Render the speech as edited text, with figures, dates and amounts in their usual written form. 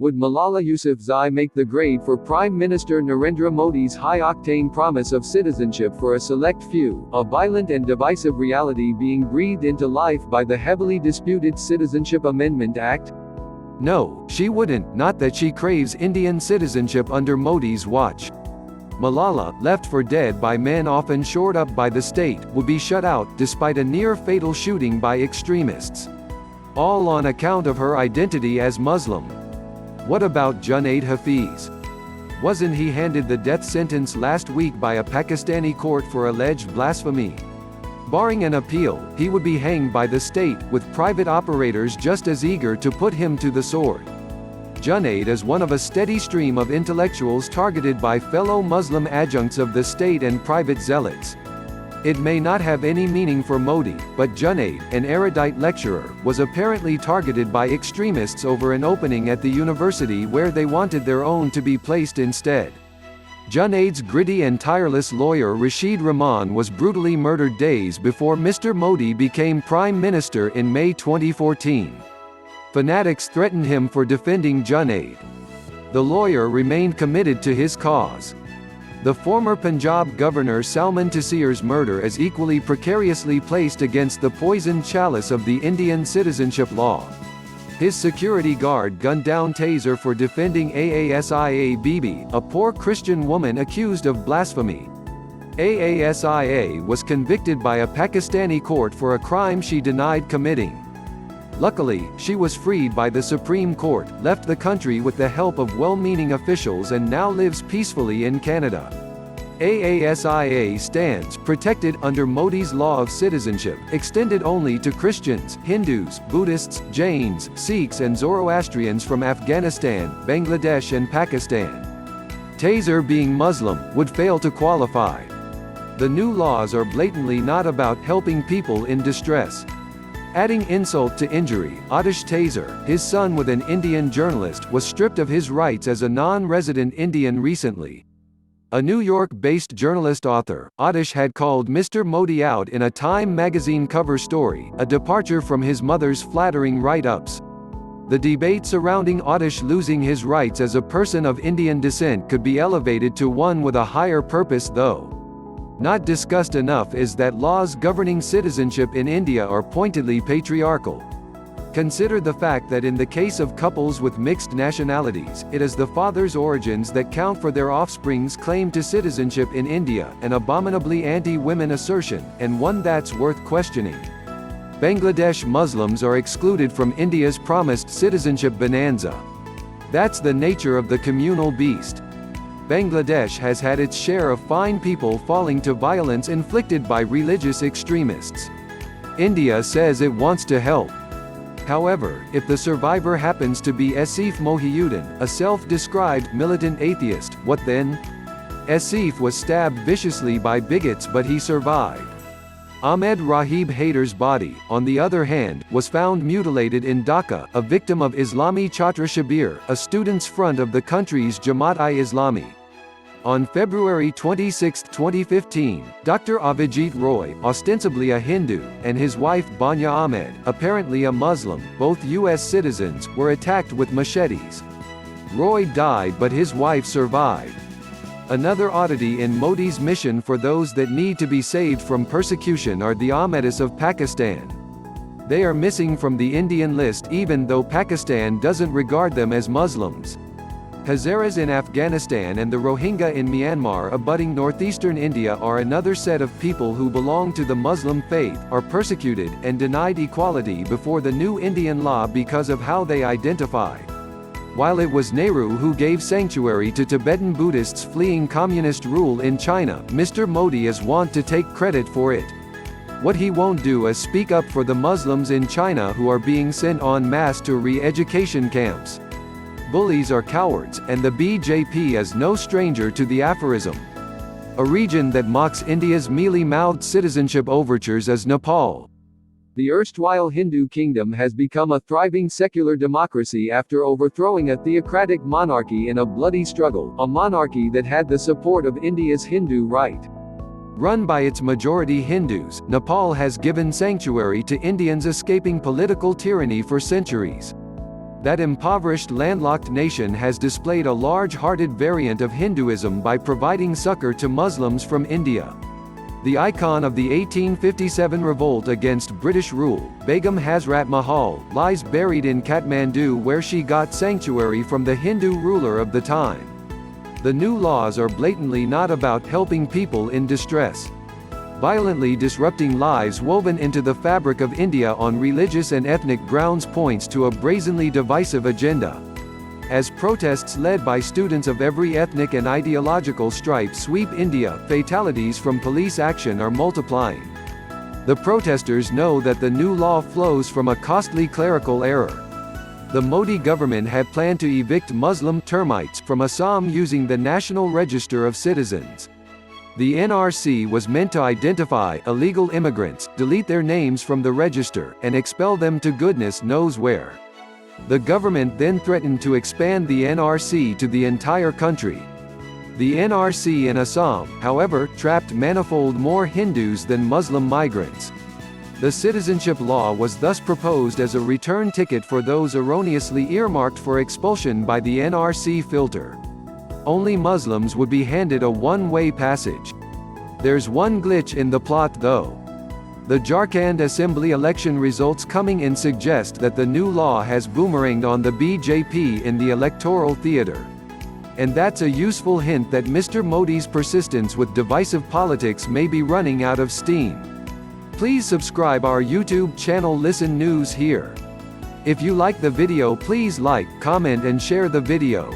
Would Malala Yousafzai make the grade for Prime Minister Narendra Modi's high-octane promise of citizenship for a select few, a violent and divisive reality being breathed into life by the heavily disputed Citizenship Amendment Act? No, she wouldn't, not that she craves Indian citizenship under Modi's watch. Malala, left for dead by men often shored up by the state, would be shut out, despite a near-fatal shooting by extremists. All on account of her identity as Muslim. What about Junaid Hafiz? Wasn't he handed the death sentence last week by a Pakistani court for alleged blasphemy? Barring an appeal, he would be hanged by the state, with private operators just as eager to put him to the sword. Junaid is one of a steady stream of intellectuals targeted by fellow Muslim adjuncts of the state and private zealots. It may not have any meaning for Modi, but Junaid, an erudite lecturer, was apparently targeted by extremists over an opening at the university where they wanted their own to be placed instead. Junaid's gritty and tireless lawyer Rashid Rahman was brutally murdered days before Mr. Modi became Prime Minister in May 2014. Fanatics threatened him for defending Junaid. The lawyer remained committed to his cause. The former Punjab governor Salman Taseer's murder is equally precariously placed against the poisoned chalice of the Indian citizenship law. His security guard gunned down Taser for defending Aasia Bibi, a poor Christian woman accused of blasphemy. Aasia was convicted by a Pakistani court for a crime she denied committing. Luckily, she was freed by the Supreme Court, left the country with the help of well-meaning officials and now lives peacefully in Canada. Aasia stands protected under Modi's law of citizenship, extended only to Christians, Hindus, Buddhists, Jains, Sikhs and Zoroastrians from Afghanistan, Bangladesh and Pakistan. Taser, being Muslim, would fail to qualify. The new laws are blatantly not about helping people in distress. Adding insult to injury, Atish Taser, his son with an Indian journalist, was stripped of his rights as a non-resident Indian recently. A New York-based journalist-author, Atish had called Mr. Modi out in a Time magazine cover story, a departure from his mother's flattering write-ups. The debate surrounding Atish losing his rights as a person of Indian descent could be elevated to one with a higher purpose though. Not discussed enough is that laws governing citizenship in India are pointedly patriarchal. Consider the fact that in the case of couples with mixed nationalities, it is the father's origins that count for their offspring's claim to citizenship in India, an abominably anti-women assertion, and one that's worth questioning. Bangladesh Muslims are excluded from India's promised citizenship bonanza. That's the nature of the communal beast. Bangladesh has had its share of fine people falling to violence inflicted by religious extremists. India says it wants to help. However, if the survivor happens to be Asif Mohiuddin, a self-described militant atheist, what then? Asif was stabbed viciously by bigots but he survived. Ahmed Rahib Haidar's body, on the other hand, was found mutilated in Dhaka, a victim of Islami Chhatra Shibir, a students' front of the country's Jamaat-i-Islami. On February 26, 2015, Dr. Avijit Roy, ostensibly a Hindu, and his wife Banya Ahmed, apparently a Muslim, both U.S. citizens, were attacked with machetes. Roy died but his wife survived. Another oddity in Modi's mission for those that need to be saved from persecution are the Ahmadis of Pakistan. They are missing from the Indian list even though Pakistan doesn't regard them as Muslims. Hazaras in Afghanistan and the Rohingya in Myanmar abutting northeastern India are another set of people who belong to the Muslim faith, are persecuted, and denied equality before the new Indian law because of how they identify. While it was Nehru who gave sanctuary to Tibetan Buddhists fleeing communist rule in China, Mr. Modi is wont to take credit for it. What he won't do is speak up for the Muslims in China who are being sent en masse to re-education camps. Bullies are cowards, and the BJP is no stranger to the aphorism. A region that mocks India's mealy-mouthed citizenship overtures is Nepal. The erstwhile Hindu kingdom has become a thriving secular democracy after overthrowing a theocratic monarchy in a bloody struggle, a monarchy that had the support of India's Hindu right. Run by its majority Hindus, Nepal has given sanctuary to Indians escaping political tyranny for centuries. That impoverished landlocked nation has displayed a large-hearted variant of Hinduism by providing succor to Muslims from India. The icon of the 1857 revolt against British rule, Begum Hazrat Mahal, lies buried in Kathmandu where she got sanctuary from the Hindu ruler of the time. The new laws are blatantly not about helping people in distress. Violently disrupting lives woven into the fabric of India on religious and ethnic grounds points to a brazenly divisive agenda. As protests led by students of every ethnic and ideological stripe sweep India, fatalities from police action are multiplying. The protesters know that the new law flows from a costly clerical error. The Modi government had planned to evict Muslim termites from Assam using the National Register of Citizens. The NRC was meant to identify illegal immigrants, delete their names from the register, and expel them to goodness knows where. The government then threatened to expand the NRC to the entire country. The NRC in Assam, however, trapped manifold more Hindus than Muslim migrants. The citizenship law was thus proposed as a return ticket for those erroneously earmarked for expulsion by the NRC filter. Only Muslims would be handed a one-way passage. There's one glitch in the plot though. The Jharkhand Assembly election results coming in suggest that the new law has boomeranged on the BJP in the electoral theatre. And that's a useful hint that Mr. Modi's persistence with divisive politics may be running out of steam. Please subscribe our YouTube channel Listen News here. If you like the video, please like, comment and share the video.